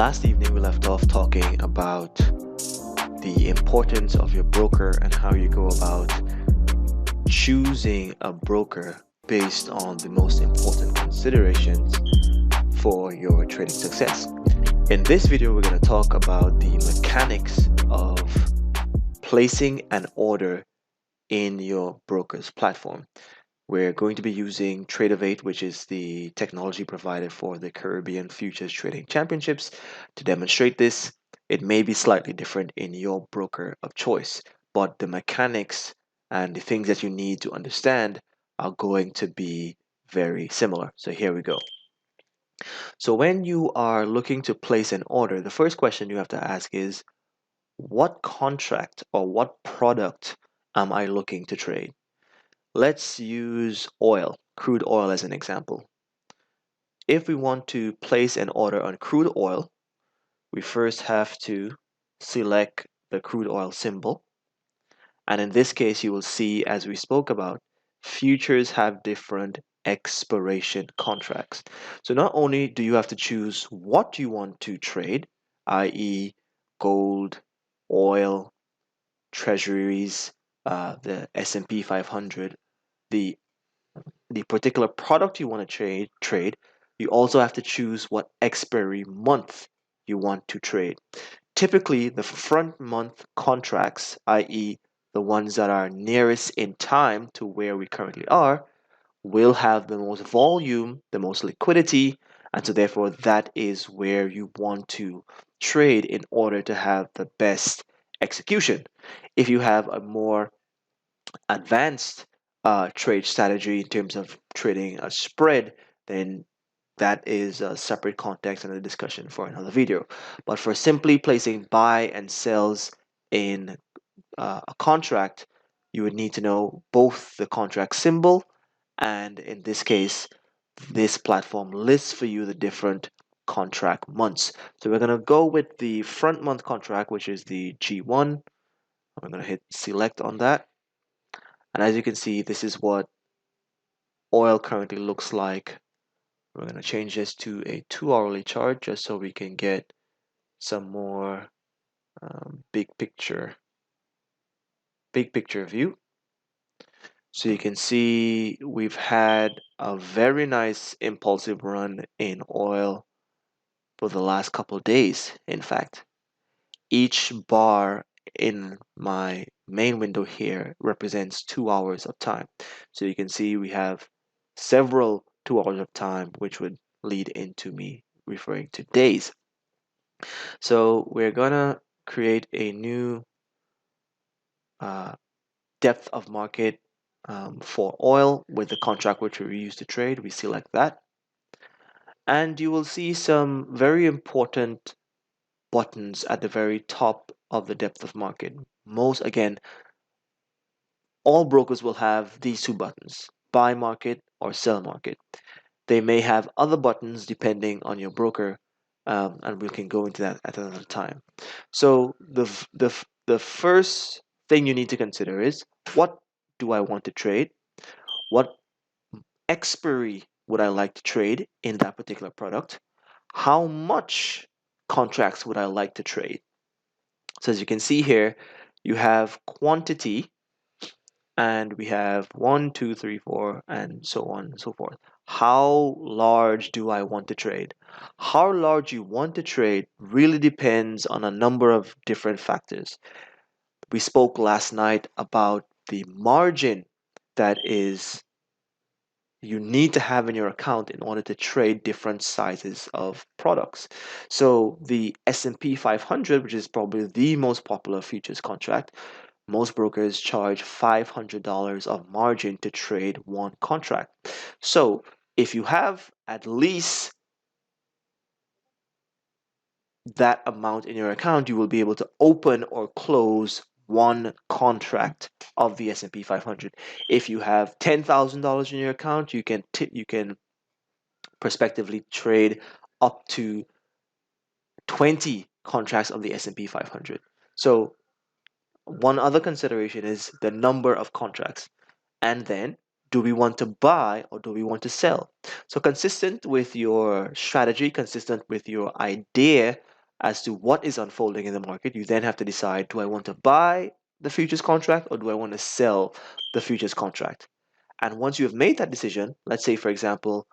Last evening, we left off talking about the importance of your broker and how you go about choosing a broker based on the most important considerations for your trading success. In this video, we're going to talk about the mechanics of placing an order in your broker's platform. We're going to be using Tradovate, which is the technology provided for the Caribbean Futures Trading Championships, to demonstrate this. It may be slightly different in your broker of choice, but the mechanics and the things that you need to understand are going to be very similar. So here we go. So when you are looking to place an order, the first question you have to ask is, what contract or what product am I looking to trade? Let's use crude oil as an example. If we want to place an order on crude oil, we first have to select the crude oil symbol. And in this case, you will see, as we spoke about, futures have different expiration contracts. So not only do you have to choose what you want to trade, i.e. gold, oil, treasuries, the S&P 500, the particular product you want to trade, you also have to choose what expiry month you want to trade. Typically, the front month contracts, i.e. the ones that are nearest in time to where we currently are, will have the most volume, the most liquidity, and so therefore that is where you want to trade in order to have the best execution. If you have a more advanced trade strategy in terms of trading a spread, then that is a separate context and a discussion for another video. But for simply placing buy and sells in a contract, you would need to know both the contract symbol, and in this case, this platform lists for you the different contract months. So we're going to go with the front month contract, which is the G1. I'm going to hit select on that. And as you can see, this is what oil currently looks like. We're going to change this to a 2-hourly chart just so we can get some more big picture view. So you can see we've had a very nice impulsive run in oil for the last couple of days. In fact, each bar in my main window here represents 2 hours of time. So you can see we have several 2 hours of time, which would lead into me referring to days. So we're gonna create a new depth of market for oil with the contract which we use to trade. We select that, and you will see some very important buttons at the very top of the depth of market. All brokers will have these two buttons, buy market or sell market. They may have other buttons depending on your broker, and we can go into that at another time. So the first thing you need to consider is, what do I want to trade? What expiry would I like to trade in that particular product? How much contracts would I like to trade? So as you can see here, you have quantity, and we have 1, 2, 3, 4, and so on and so forth. How large do I want to trade? How large you want to trade really depends on a number of different factors. We spoke last night about the margin that you need to have in your account in order to trade different sizes of products. So the S&P 500, which is probably the most popular futures contract, most brokers charge $500 of margin to trade one contract. So if you have at least that amount in your account, you will be able to open or close one contract of the S&P 500. If you have $10,000 in your account, you can prospectively trade up to 20 contracts of the S&P 500. So one other consideration is the number of contracts. And then, do we want to buy or do we want to sell? So consistent with your strategy, consistent with your idea as to what is unfolding in the market, you then have to decide, do I want to buy the futures contract or do I want to sell the futures contract? And once you have made that decision, let's say, for example,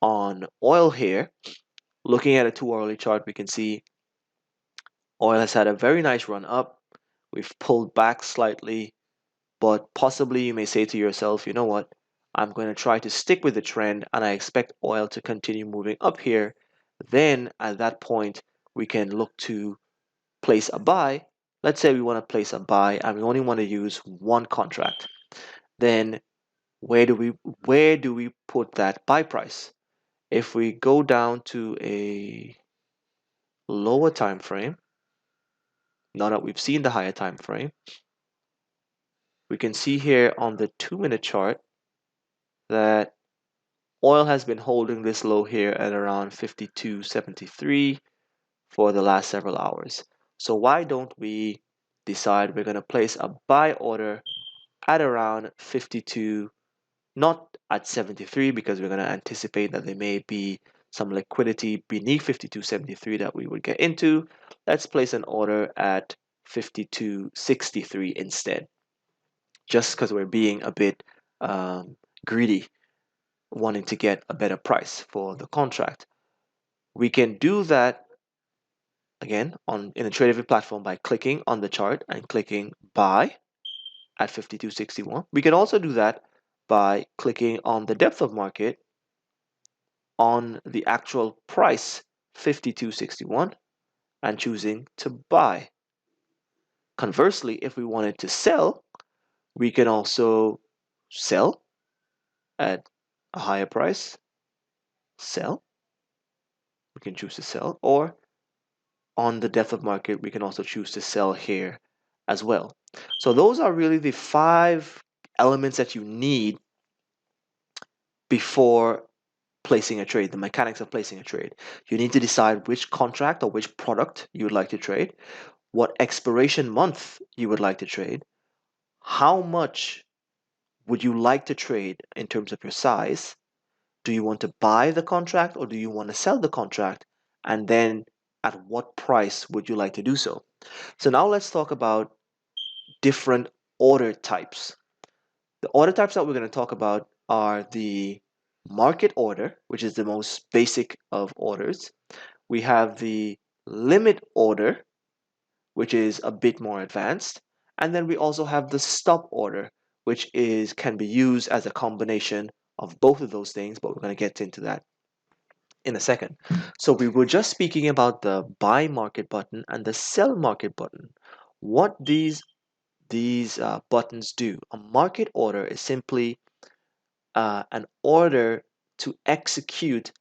on oil here, looking at a 2 hourly chart, we can see oil has had a very nice run up. We've pulled back slightly, but possibly you may say to yourself, you know what? I'm going to try to stick with the trend and I expect oil to continue moving up here. Then at that point, we can look to place a buy. Let's say we want to place a buy and we only want to use one contract. Then where do we put that buy price? If we go down to a lower time frame, now that we've seen the higher time frame, we can see here on the 2-minute chart that oil has been holding this low here at around 52.73 for the last several hours. So why don't we decide we're going to place a buy order at around 52, not at 73, because we're going to anticipate that there may be some liquidity beneath 52.73 that we would get into. Let's place an order at 52.63 instead, just because we're being a bit greedy, wanting to get a better price for the contract. We can do that again in the Tradovate platform by clicking on the chart and clicking buy at 52.61. We can also do that by clicking on the depth of market on the actual price 52.61 and choosing to buy. Conversely, if we wanted to sell, we can also sell at a higher price, sell. We can choose to sell, or on the depth of market, we can also choose to sell here as well. So those are really the 5 elements that you need before placing a trade, the mechanics of placing a trade. You need to decide which contract or which product you would like to trade, what expiration month you would like to trade, how much would you like to trade in terms of your size. Do you want to buy the contract or do you want to sell the contract? And then at what price would you like to do so? So now let's talk about different order types. The order types that we're going to talk about are the market order, which is the most basic of orders. We have the limit order, which is a bit more advanced. And then we also have the stop order, which can be used as a combination of both of those things, but we're going to get into that in a second. So we were just speaking about the buy market button and the sell market button. What these buttons do. A market order is simply an order to execute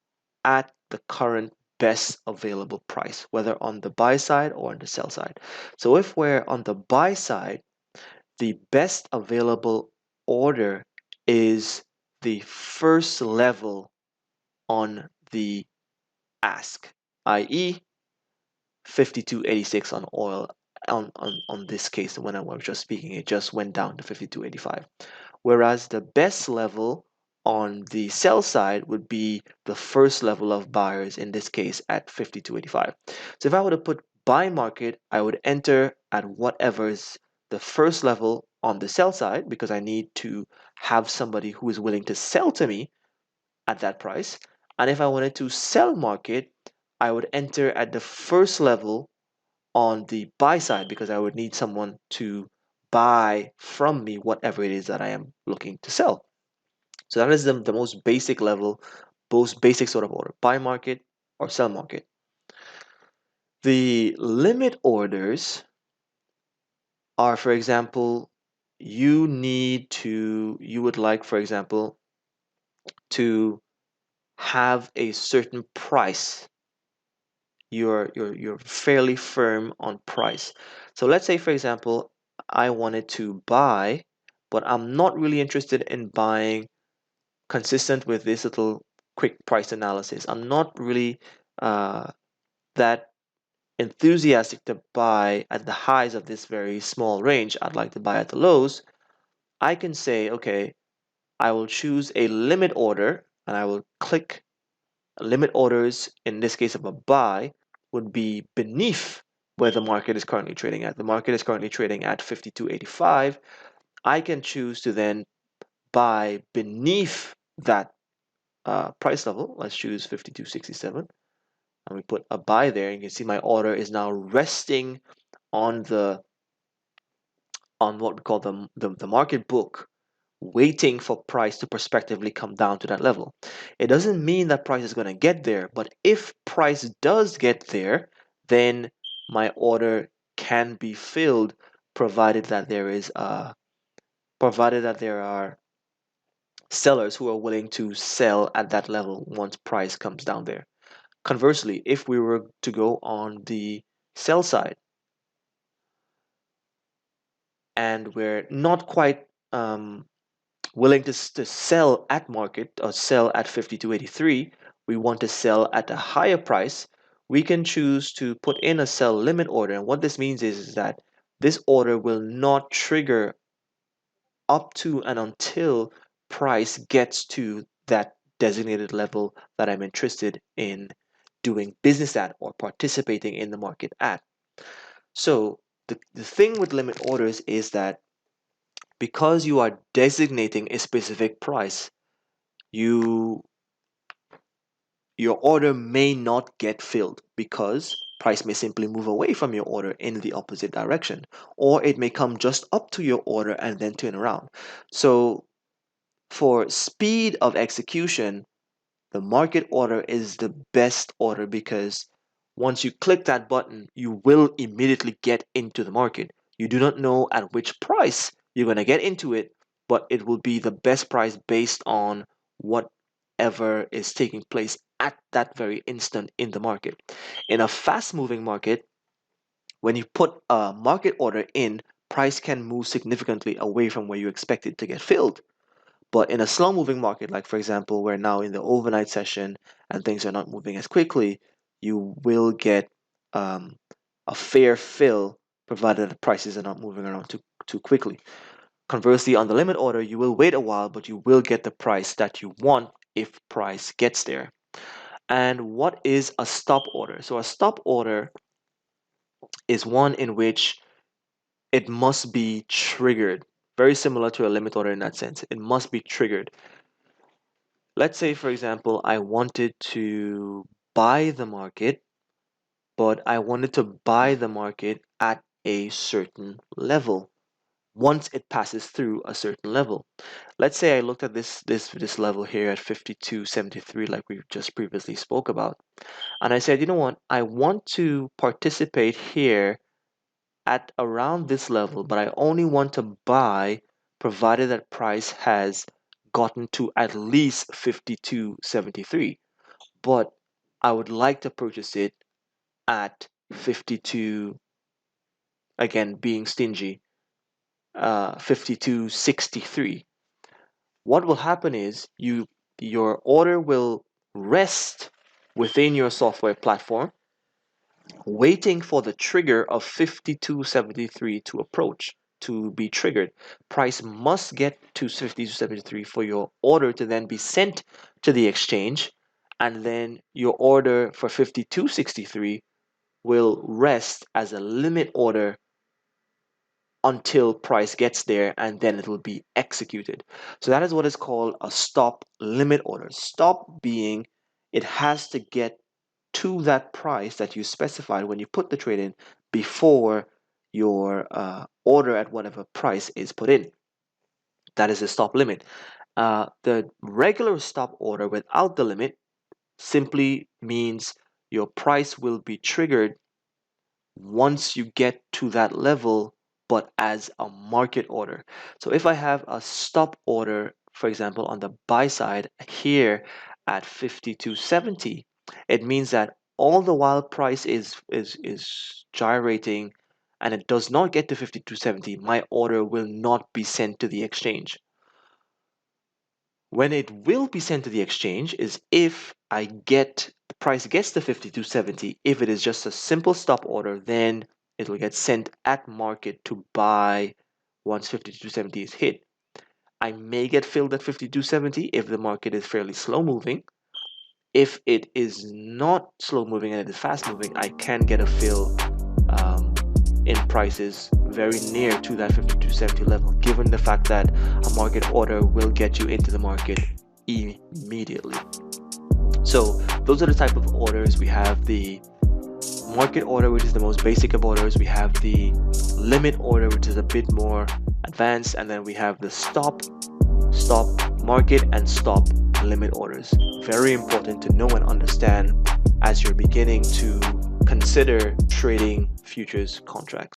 at the current best available price, whether on the buy side or on the sell side. So if we're on the buy side, the best available order is the first level on the ask, i.e. 52.86 on oil. On this case, when I was just speaking, it just went down to 52.85. Whereas the best level on the sell side would be the first level of buyers, in this case at 52.85. So if I were to put buy market, I would enter at whatever is the first level on the sell side, because I need to have somebody who is willing to sell to me at that price. And if I wanted to sell market, I would enter at the first level on the buy side, because I would need someone to buy from me whatever it is that I am looking to sell. So that is the most basic level, most basic sort of order, buy market or sell market. The limit orders are, for example, you would like, for example, to have a certain price. You're fairly firm on price. So let's say, for example, I wanted to buy, but I'm not really interested in buying consistent with this little quick price analysis. I'm not really that enthusiastic to buy at the highs of this very small range. I'd like to buy at the lows. I can say, okay, I will choose a limit order and I will click limit orders, in this case of a buy, would be beneath where the market is currently trading at. The market is currently trading at 52.85. I can choose to then buy beneath that price level. Let's choose 52.67, and we put a buy there. You can see my order is now resting on what we call the market book, waiting for price to prospectively come down to that level. It doesn't mean that price is going to get there, but if price does get there, then my order can be filled, provided that there are sellers who are willing to sell at that level once price comes down there. Conversely, if we were to go on the sell side and we're not quite willing to sell at market or sell at 52.83, we want to sell at a higher price, we can choose to put in a sell limit order. And what this means is that this order will not trigger up to and until price gets to that designated level that I'm interested in doing business at or participating in the market at. So the thing with limit orders is that because you are designating a specific price, you your order may not get filled because price may simply move away from your order in the opposite direction, or it may come just up to your order and then turn around. So for speed of execution, the market order is the best order because once you click that button, you will immediately get into the market. You do not know at which price you're going to get into it, but it will be the best price based on whatever is taking place at that very instant in the market. In a fast moving market, when you put a market order in, price can move significantly away from where you expect it to get filled. But in a slow moving market, like for example, we're now in the overnight session and things are not moving as quickly, you will get um, a fair fill provided the prices are not moving around too quickly. Conversely, on the limit order, you will wait a while, but you will get the price that you want if price gets there. And what is a stop order? So a stop order is one in which it must be triggered. Very similar to a limit order in that sense. It must be triggered. Let's say, for example, I wanted to buy the market, but I wanted to buy the market at a certain level once it passes through a certain level. Let's say I looked at this level here at 52.73 like we just previously spoke about. And I said, you know what? I want to participate here at around this level, but I only want to buy provided that price has gotten to at least 52.73. But I would like to purchase it at 52, again being stingy, 52.63. What will happen is your order will rest within your software platform waiting for the trigger of 52.73 to approach, to be triggered. Price must get to 52.73 for your order to then be sent to the exchange, and then your order for 52.63 will rest as a limit order until price gets there, and then it will be executed. So that is what is called a stop limit order. Stop being it has to get to that price that you specified when you put the trade in before your order at whatever price is put in. That is the stop limit. The regular stop order without the limit simply means your price will be triggered once you get to that level, but as a market order. So if I have a stop order, for example, on the buy side here at 52.70, it means that all the while price is gyrating and it does not get to 52.70, my order will not be sent to the exchange. When it will be sent to the exchange is if the price gets to 52.70. If it is just a simple stop order, then it will get sent at market to buy once 52.70 is hit. I may get filled at 52.70 if the market is fairly slow moving. If it is not slow moving and it is fast moving, I can get a fill in prices very near to that 52.70 level, given the fact that a market order will get you into the market immediately. So those are the type of orders. We have the market order, which is the most basic of orders. We have the limit order, which is a bit more advanced, and then we have the stop market and stop limit orders. Very important to know and understand as you're beginning to consider trading futures contracts.